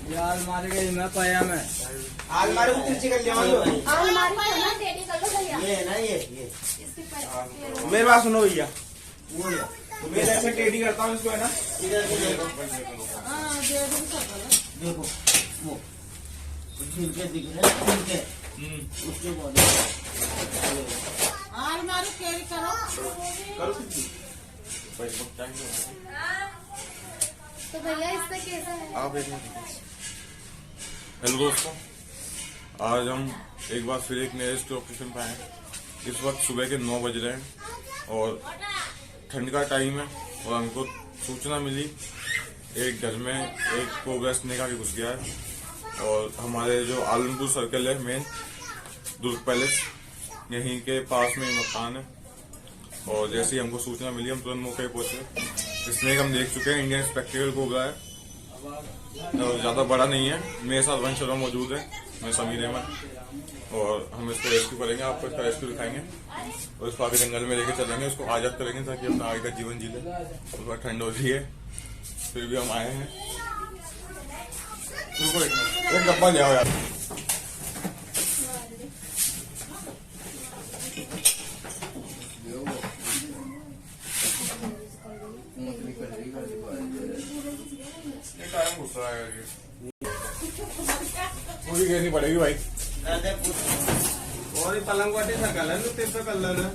यार अलमारी गई मैं पाया मैं अलमारी को तिरछी कर लिया अलमारी को ना टेढ़ी कर लो भैया। ये ना ये इसके पर मेरे बात सुनो भैया, तो मैं ऐसे टेढ़ी करता हूँ इसको, है ना, इधर से देखो देखो वो छिलके दिख रहे हैं, छिलके उसके बाद अलमारी कैरी करो तो भैया इससे कैसा है? आप एक हेलो दोस्तों, आज हम एक बार फिर एक नए लोकेशन पे आए हैं। इस वक्त सुबह के 9 बज रहे हैं और ठंड का टाइम है और हमको सूचना मिली एक घर में एक कोबरा स्नेक आके घुस गया है और हमारे जो आलमपुर सर्कल है मेन दुर्ग पैलेस यहीं के पास में मकान है। और जैसे ही हमको सूचना मिली हम तुरंत मौके पे पहुंचे। स्नेक हम देख चुके हैं, इंडियन स्पेक्टिकल कोबरा है, ज्यादा बड़ा नहीं है। मेरे साथ वंश शर्मा मौजूद है, मैं समीर अहमद, और हम इसको रेस्क्यू करेंगे, आपको इसका रेस्क्यू दिखाएंगे और इसको आगे जंगल में लेके चलेंगे, उसको आजाद करेंगे ताकि अपना आगे का जीवन जी ले। उस बार ठंड हो रही है फिर भी हम आए हैं। एक डब्बा ले आओ यार। टाइम गुस्सा है पूरी कहनी पड़ेगी भाई। और ये पलंग वाटे सकल है, तो तेरे पे कर लेना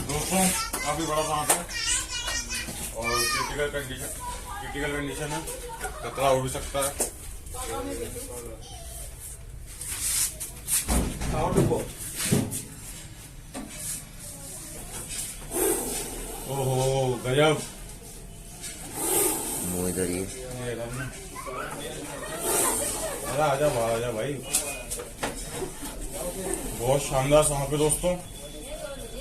दोस्तों, काफी बड़ा सांप है और क्रिटिकल कंडीशन है, खतरा हो भी सकता है। ओहो गजब, इधर ही आजा भाई, बहुत शानदार सांप है दोस्तों,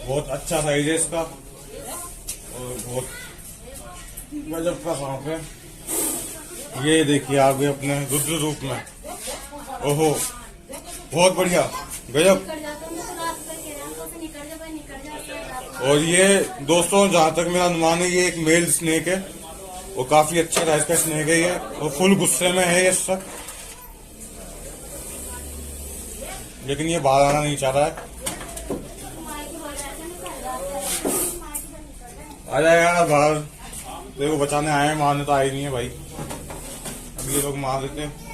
बहुत अच्छा साइज है इसका और बहुत गजब का सांप है। ये देखिए आगे अपने रुद्र रूप में, ओहो बहुत बढ़िया गजब। और ये दोस्तों जहां तक मेरा अनुमान है ये एक मेल स्नेक है और काफी अच्छा साइज का स्नेक है ये, और फुल गुस्से में है ये इस वक्त, लेकिन ये बाहर आना नहीं चाह रहा है। आ जाएगा बाहर, देखो बचाने आए हैं, मारने तो आए नहीं है भाई। अब ये लोग मार देते हैं।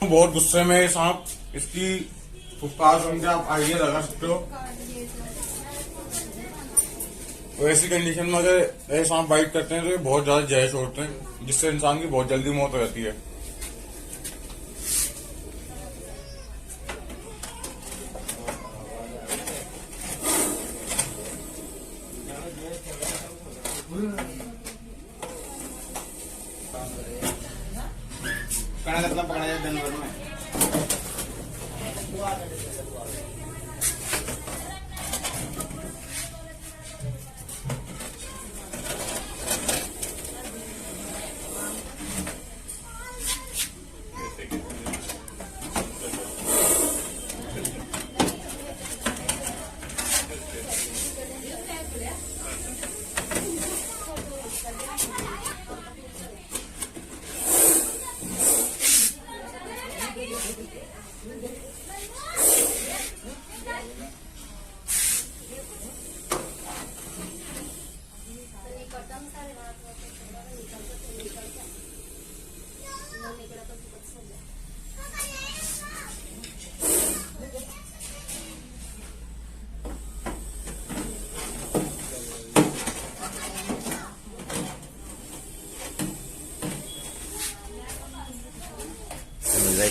बहुत गुस्से में सांप, इसकी फुफकार सुन के आप आइडिया लगा सकते हो। तो ऐसी कंडीशन में अगर ये सांप बाइट करते हैं तो ये बहुत ज्यादा जहर छोड़ते हैं, जिससे इंसान की बहुत जल्दी मौत हो जाती है। पकड़ा जाए दिन भर में।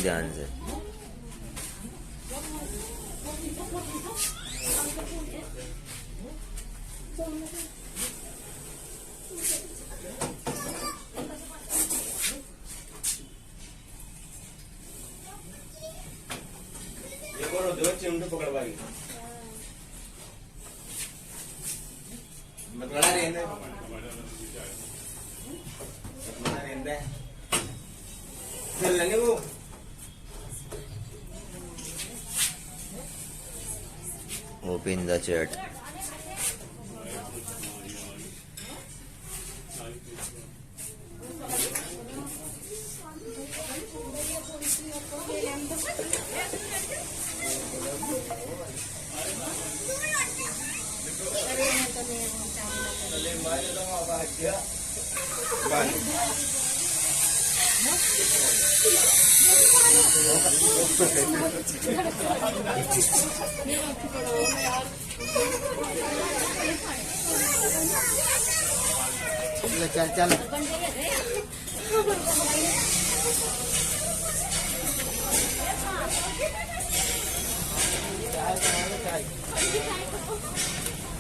ध्यान से चिमटे पकड़वाई बड़ा रहता है चल लेने वो Open the chat. चल चल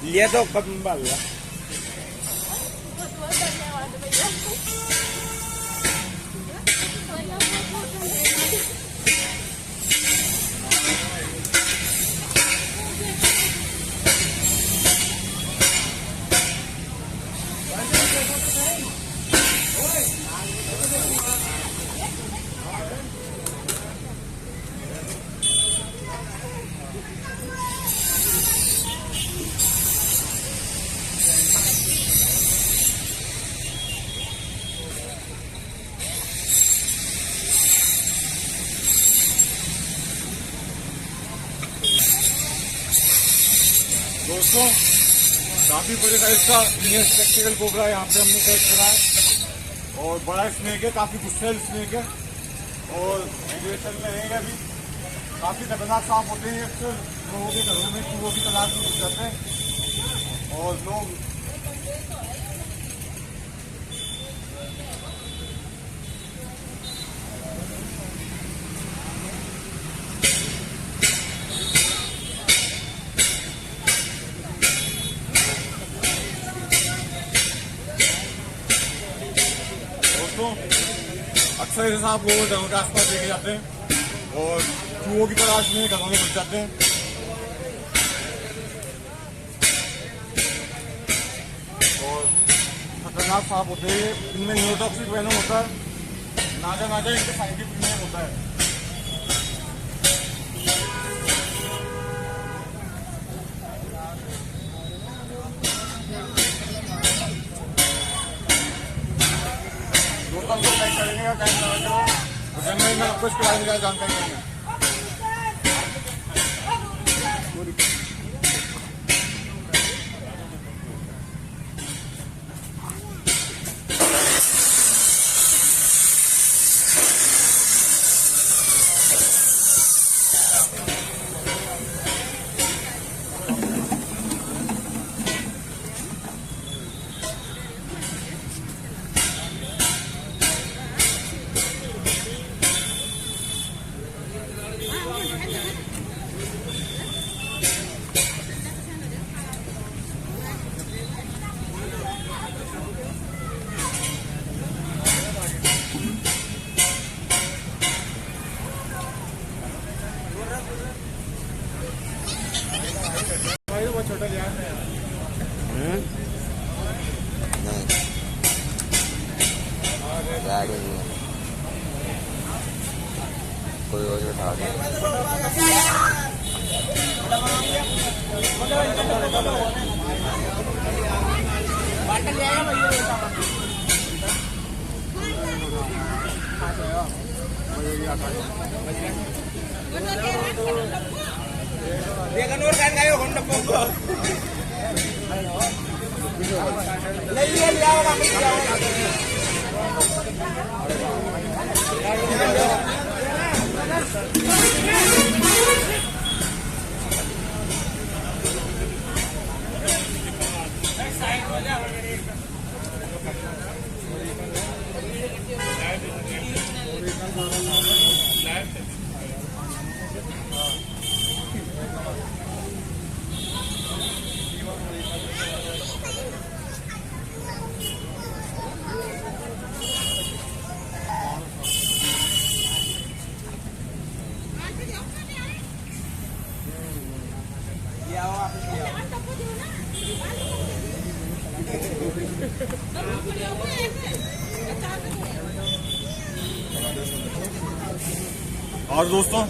लिया तो कब निकाल लिया दोस्तों काफी बड़े साइज का ये स्पेक्टिकल कोबरा यहाँ पे हमने कैच करा है और बड़ा स्नेक है, काफी गुस्सेल स्नेक है और वाइब्रेशन में रहेगा भी। काफी खतरनाक सांप होते हैं, अक्सर लोगों के घरों में चूहों की तलाश में घुस जाते हैं और लोग अक्सर ऐसे सांप लोगों घरों के आसपास देखे जाते हैं और चूहों की तलाश में घरों में घुस जाते हैं। और खतरनाक सांप होते हैं, इनमें न्यूरोटॉक्सिक वेनम होता है, नाजा नाजा इनके साइंटिफिक नेम होता है। दोस्तों को लाइक करेंगे या टाइम लगाएंगे तो जंगल में आपको इसके बारे में जानकारी देंगे। बहुत छोटा लिया है नहीं गाड़ी नहीं है, कोई और उठा दे। देखा नोर कान गयो होंडा पोंगो ले लिया होगा और दोस्तों,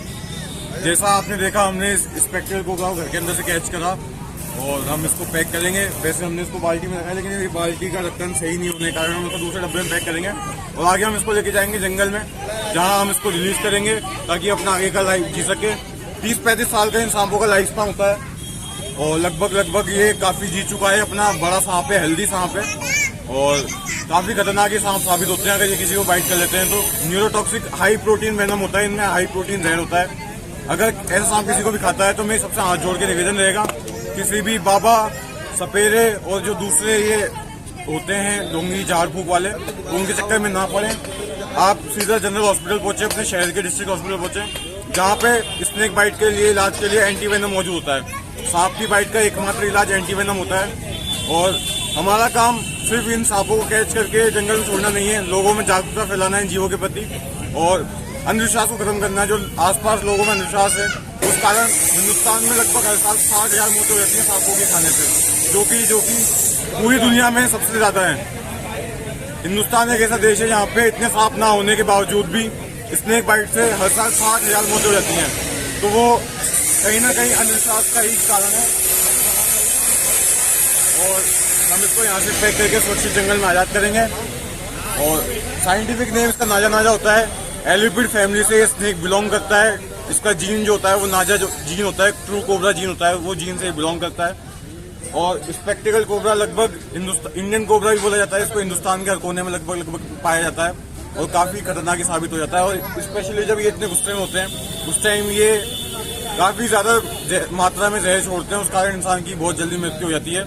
जैसा आपने देखा, हमने इस स्पेक्ट्रल कोबरा को घर के अंदर से कैच करा और हम इसको पैक करेंगे। वैसे हमने इसको बाल्टी में रखा है, लेकिन ये बाल्टी का ढक्कन सही नहीं होने के कारण हम इसको दूसरे डब्बे में पैक करेंगे और आगे हम इसको लेके जाएंगे जंगल में, जहां हम इसको रिलीज करेंगे ताकि अपना आगे का लाइफ जी सके। 30-35 साल का इन सांपों का लाइफ स्पैन होता है और लगभग ये काफी जी चुका है। अपना बड़ा सांप है, हेल्दी सांप है और काफी खतरनाक ये सांप साबित होते हैं अगर ये किसी को बाइट कर लेते हैं तो। न्यूरोटॉक्सिक हाई प्रोटीन वेनम होता है, इनमें हाई प्रोटीन जहर होता है। अगर ऐसा सांप किसी को भी खाता है तो मेरे सबसे हाथ जोड़ के निवेदन रहेगा, किसी भी बाबा, सपेरे और जो दूसरे ये होते हैं डोंगी झाड़ फूक वाले, तो उनके चक्कर में ना पड़े। आप सीधा जनरल हॉस्पिटल पहुंचे, अपने शहर के डिस्ट्रिक्ट हॉस्पिटल पहुंचे, जहाँ पे स्नेक बाइट के लिए इलाज के लिए एंटीवेनम मौजूद होता है। सांप की बाइट का एकमात्र इलाज एंटीवेनम होता है और हमारा काम सिर्फ इन सांपों को कैच करके जंगल में छोड़ना नहीं है, लोगों में जागरूकता फैलाना है जीवों के प्रति और अंधविश्वास को खत्म करना है। जो आसपास लोगों में अंधविश्वास है, उस कारण हिंदुस्तान में लगभग हर साल 60,000 मौतें हो जाती है सांपों के खाने से, जो कि पूरी दुनिया में सबसे ज्यादा है। हिंदुस्तान एक ऐसा देश है जहाँ पे इतने सांप ना होने के बावजूद भी स्नेक बाइट से हर साल 60,000 मौतें हो जाती हैं, तो वो कहीं ना कहीं अंधविश्वास का ही कारण है। और हम इसको यहाँ से पैक करके सुरक्षित जंगल में आजाद करेंगे। और साइंटिफिक नेम इसका नाजा होता है। एलिपिड फैमिली से ये स्नेक बिलोंग करता है। इसका जीन जो होता है वो नाजा जो जीन होता है, ट्रू कोबरा जीन होता है, वो जीन से बिलोंग करता है। और स्पेक्टिकल कोबरा लगभग इंडियन कोबरा भी बोला जाता है, इसको हिंदुस्तान के हर कोने में लगभग पाया जाता है और काफी खतरनाक साबित हो जाता है। और स्पेशली जब ये इतने गुस्से में होते हैं उस टाइम ये काफी ज्यादा मात्रा में जहर छोड़ते हैं, उस कारण इंसान की बहुत जल्दी मृत्यु हो जाती है।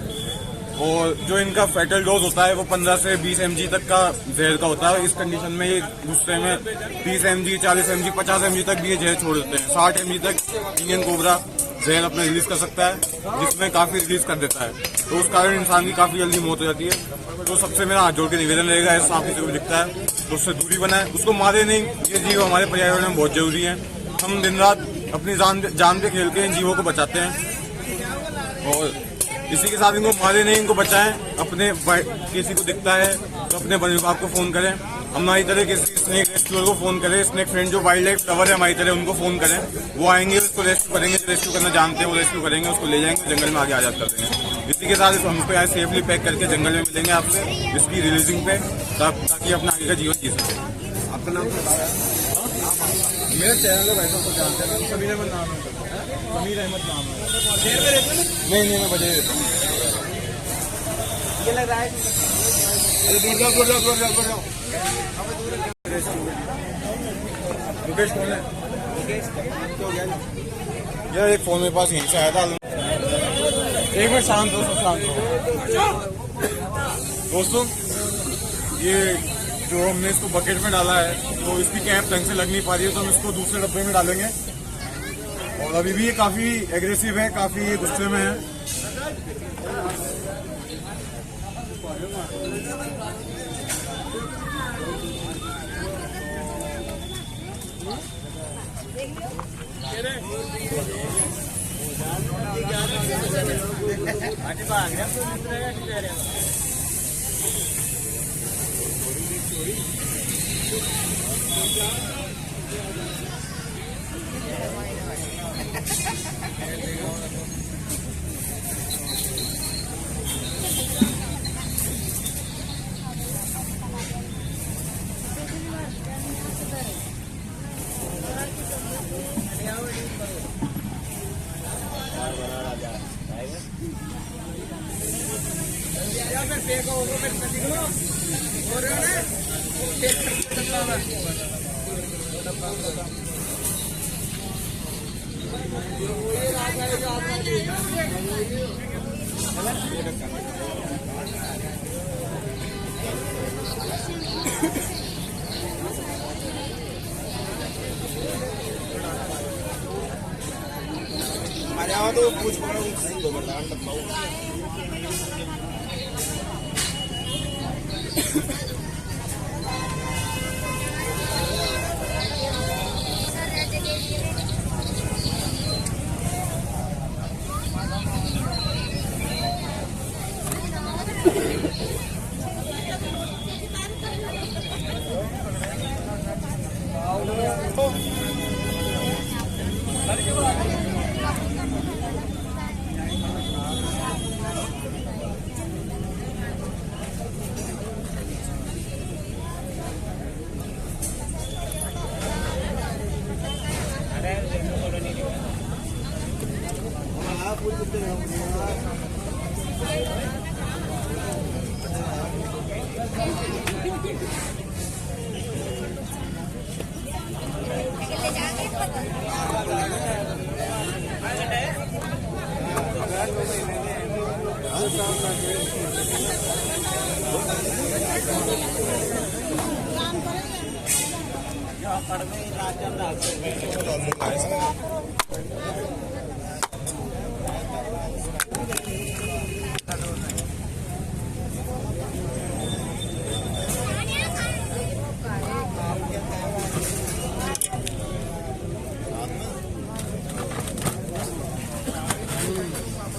और जो इनका फेटल डोज होता है वो 15 से 20 mg तक का जहर का होता है। इस कंडीशन में ये गुस्से में 30 mg, 40 mg, 50 mg तक भी ये जहर छोड़ देते हैं। 60 mg तक इंडियन कोबरा जहर अपना रिलीज कर सकता है, जिसमें काफी रिलीज कर देता है, तो उस कारण इंसान की काफी जल्दी मौत हो जाती है। तो सबसे मेरा हाथ जोड़ के निवेदन रहेगा, ऐसा सांप किसी को दिखता है तो उससे दूरी बनाए, उसको मारे नहीं। ये जीव हमारे पर्यावरण में बहुत जरूरी है। हम दिन रात अपनी जान पे खेल के इन जीवों को बचाते हैं और इसी के साथ इनको मारे नहीं, इनको बचाएं। अपने किसी को दिखता है तो अपने वन विभाग को फोन करें, हमारी तरह किसी स्नेक रेस्क्यूअर को फोन करें, स्नेक फ्रेंड जो वाइल्ड लाइफ लवर है हमारी तरह, उनको फोन करें। वो आएंगे, उसको रेस्क्यू करेंगे, जो रेस्क्यू करना जानते हैं वो रेस्क्यू करेंगे, उसको ले जाएंगे जंगल में आगे आजाद कर देंगे। इसी के साथ हम इसको यहाँ सेफली पैक करके जंगल में मिलेंगे आपसे इसकी रिलीजिंग पे, ताकि अपना आगे का जीवन जी सके। आपका नाम मेरा चैनल है, वैसा तो जानते हैं, समीर अहमद नाम है, समीर अहमद नाम है। नहीं मैं बजे देता हूँ। ये लग रहा है मुकेश कौन है? यार एक फोन मेरे पास यहीं से आया था। एक मिनट शांत हो, सब शांत हो। दोस्तों, ये जो हमने इसको बकेट में डाला है तो इसकी कैप ढंग से लग नहीं पा रही है, तो हम इसको दूसरे डब्बे में डालेंगे। और अभी भी ये काफी एग्रेसिव है, काफी गुस्से में है। तो कुछ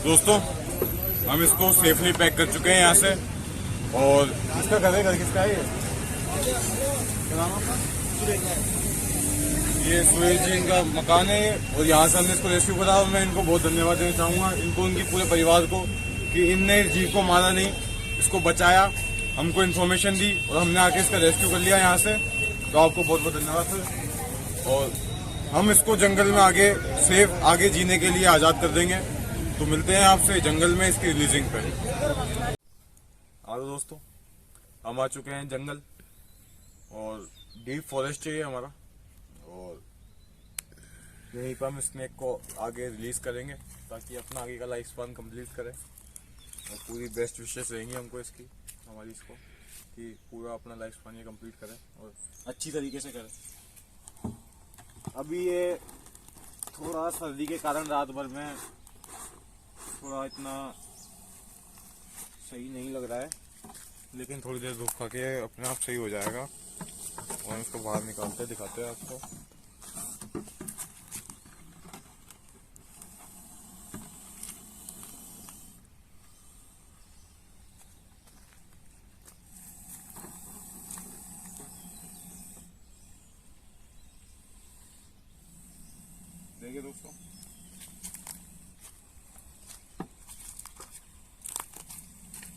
दोस्तों हम इसको सेफली पैक कर चुके हैं यहाँ से। और इसका घर किसका है ये सुरेश जी इनका मकान है और यहाँ से हमने इसको रेस्क्यू करा। और मैं इनको बहुत धन्यवाद देना चाहूँगा, इनको, उनके पूरे परिवार को, कि इनने इस जीव को मारा नहीं, इसको बचाया, हमको इन्फॉर्मेशन दी और हमने आके इसका रेस्क्यू कर लिया यहाँ से। तो आपको बहुत बहुत धन्यवाद सर। और हम इसको जंगल में आगे सेफ आगे जीने के लिए आज़ाद कर देंगे। तो मिलते हैं आपसे जंगल में इसकी रिलीजिंग पे। हेलो दोस्तों, हम आ चुके हैं जंगल और डीप फॉरेस्ट है हमारा। और यहीं पर हम स्नेक को आगे रिलीज करेंगे ताकि अपना आगे का लाइफ स्पान कंप्लीट करें। और पूरी बेस्ट विशेष रहेंगी हमको इसकी, हमारी इसको, कि पूरा अपना लाइफ स्पान ये कंप्लीट करें और अच्छी तरीके से करें। अभी ये थोड़ा सर्दी के कारण रात भर में थोड़ा इतना सही नहीं लग रहा है, लेकिन थोड़ी देर धूप खा के अपने आप सही हो जाएगा। और हम इसको बाहर निकालते दिखाते हैं आपको। देखिए दोस्तों,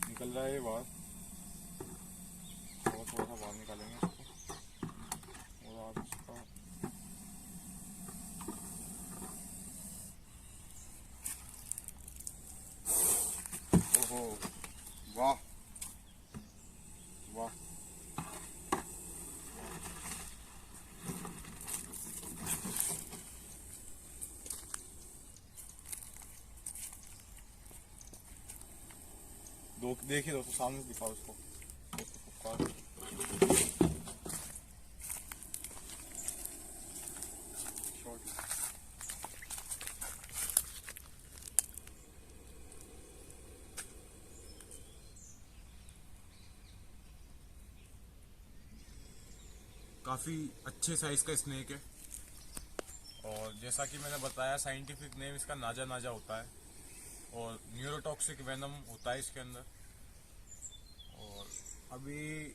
निकल रहा है ये बाहर, थोड़ा सा बाहर निकालेंगे इसको। और आप इसका ओहो, वाह वाह, देखिए दोस्तों, सामने दिखाओ इसको। काफी अच्छे साइज का स्नेक है। और जैसा कि मैंने बताया, साइंटिफिक नेम इसका नाजा नाजा होता है और न्यूरोटॉक्सिक वेनम होता है इसके अंदर। और अभी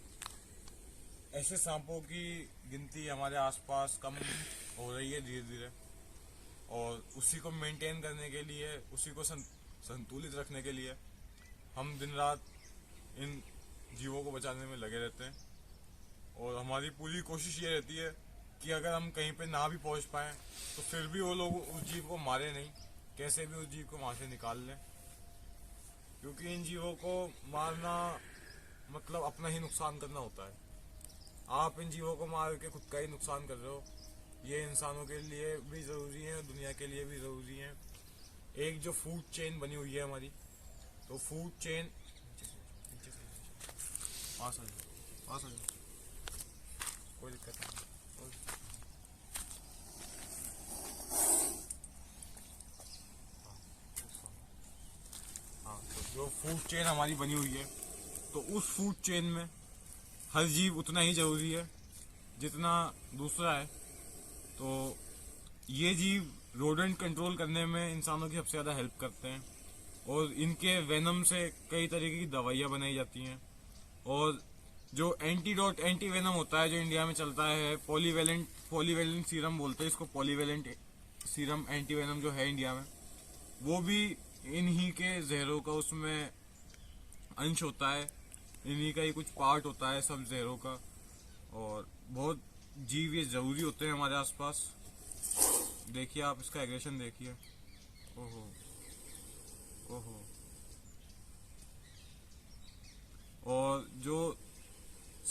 ऐसे सांपों की गिनती हमारे आसपास कम हो रही है धीरे धीरे। और उसी को मेंटेन करने के लिए, उसी को संतुलित रखने के लिए हम दिन रात इन जीवों को बचाने में लगे रहते हैं। और हमारी पूरी कोशिश ये रहती है कि अगर हम कहीं पे ना भी पहुंच पाए तो फिर भी वो लोग उस जीव को मारे नहीं, कैसे भी उस जीव को वहां से निकाल लें। क्योंकि इन जीवों को मारना मतलब अपना ही नुकसान करना होता है। आप इन जीवों को मार के खुद का ही नुकसान कर रहे हो। ये इंसानों के लिए भी ज़रूरी है और दुनिया के लिए भी ज़रूरी है। एक जो फूड चेन बनी हुई है हमारी, तो फूड चेन पास आ जाओ, कोई दिक्कत नहीं। हाँ, तो जो फूड चेन हमारी बनी हुई है, तो उस फूड चेन में हर जीव उतना ही जरूरी है जितना दूसरा है। तो ये जीव रोडेंट कंट्रोल करने में इंसानों की सबसे ज़्यादा हेल्प करते हैं। और इनके वेनम से कई तरीके की दवाइयाँ बनाई जाती हैं। और जो एंटीडोट, एंटी वेनम होता है जो इंडिया में चलता है, पॉलीवेलेंट सीरम बोलते हैं इसको, पॉलीवेलेंट सीरम एंटी वेनम जो है इंडिया में, वो भी इन्हीं के जहरों का उसमें अंश होता है। इन्हीं का ही कुछ पार्ट होता है सब जहरों का। और बहुत जीव ये जरूरी होते हैं हमारे आसपास। देखिए आप इसका एग्रेशन देखिए, ओहो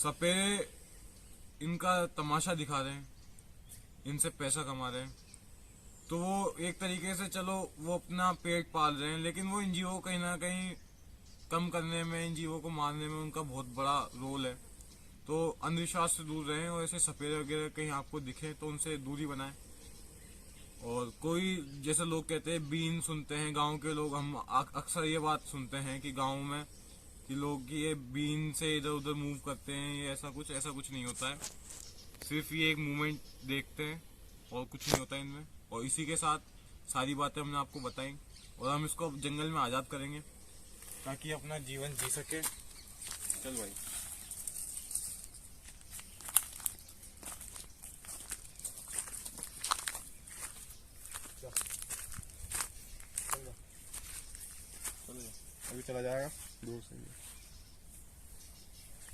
सपेरे इनका तमाशा दिखा रहे हैं, इनसे पैसा कमा रहे हैं, तो वो एक तरीके से चलो वो अपना पेट पाल रहे हैं, लेकिन वो इन जीवों को कहीं ना कहीं कम करने में, इन जीवों को मारने में उनका बहुत बड़ा रोल है। तो अंधविश्वास से दूर रहें और ऐसे सपेरे वगैरह कहीं आपको दिखे तो उनसे दूरी बनाएं। और कोई जैसे लोग कहते हैं बीन सुनते हैं गांव के लोग, हम अक्सर ये बात सुनते हैं कि गांव में कि लोग ये बीन से इधर उधर मूव करते हैं, ये ऐसा कुछ नहीं होता है। सिर्फ ये एक मूवमेंट देखते हैं और कुछ नहीं होता इनमें। और इसी के साथ सारी बातें हमने आपको बताई और हम इसको जंगल में आज़ाद करेंगे ताकि अपना जीवन जी सके। चल भाई। अभी चला जाएगा दूर से।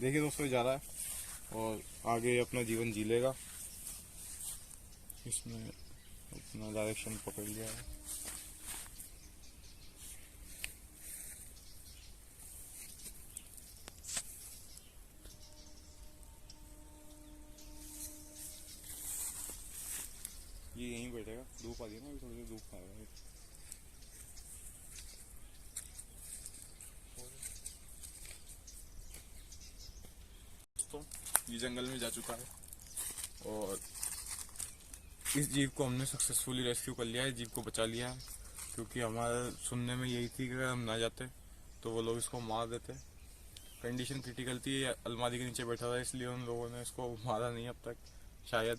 देखिए दोस्तों, जा रहा है और आगे अपना जीवन जी लेगा। इसने अपना डायरेक्शन पकड़ लिया है। ये यहीं बैठेगा, धूप आ रही है ना, अभी थोड़ी देर धूप खाएगा। ये जंगल में जा चुका है और इस जीव को हमने सक्सेसफुली रेस्क्यू कर लिया है, जीव को बचा लिया है। क्योंकि हमारे सुनने में यही थी कि अगर हम ना जाते तो वो लोग इसको मार देते। कंडीशन क्रिटिकल थी, अलमारी के नीचे बैठा था, इसलिए उन लोगों ने इसको मारा नहीं अब तक। शायद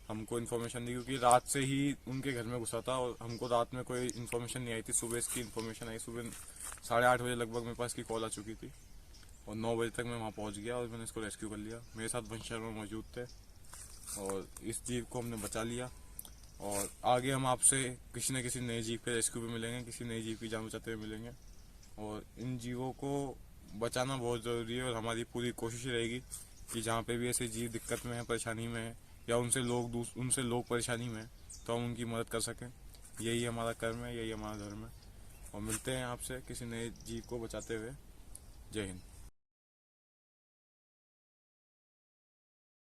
हमको इन्फॉर्मेशन दी क्योंकि रात से ही उनके घर में घुसा था और हमको रात में कोई इन्फॉर्मेशन नहीं आई थी। सुबह इसकी इन्फॉर्मेशन आई, सुबह 8:30 बजे लगभग मेरे पास की कॉल आ चुकी थी और 9 बजे तक मैं वहाँ पहुँच गया और मैंने इसको रेस्क्यू कर लिया। मेरे साथ वंश शर्मा मौजूद थे और इस जीव को हमने बचा लिया। और आगे हम आपसे किसी न किसी नए जीव के रेस्क्यू पे मिलेंगे, किसी नए जीव की जान बचाते हुए मिलेंगे। और इन जीवों को बचाना बहुत ज़रूरी है और हमारी पूरी कोशिश रहेगी कि जहाँ पे भी ऐसे जीव दिक्कत में है, परेशानी में है या उनसे लोग परेशानी में है तो हम उनकी मदद कर सकें। यही हमारा कर्म है, यही हमारा धर्म है। और मिलते हैं आपसे किसी नए जीव को बचाते हुए। जय हिंद।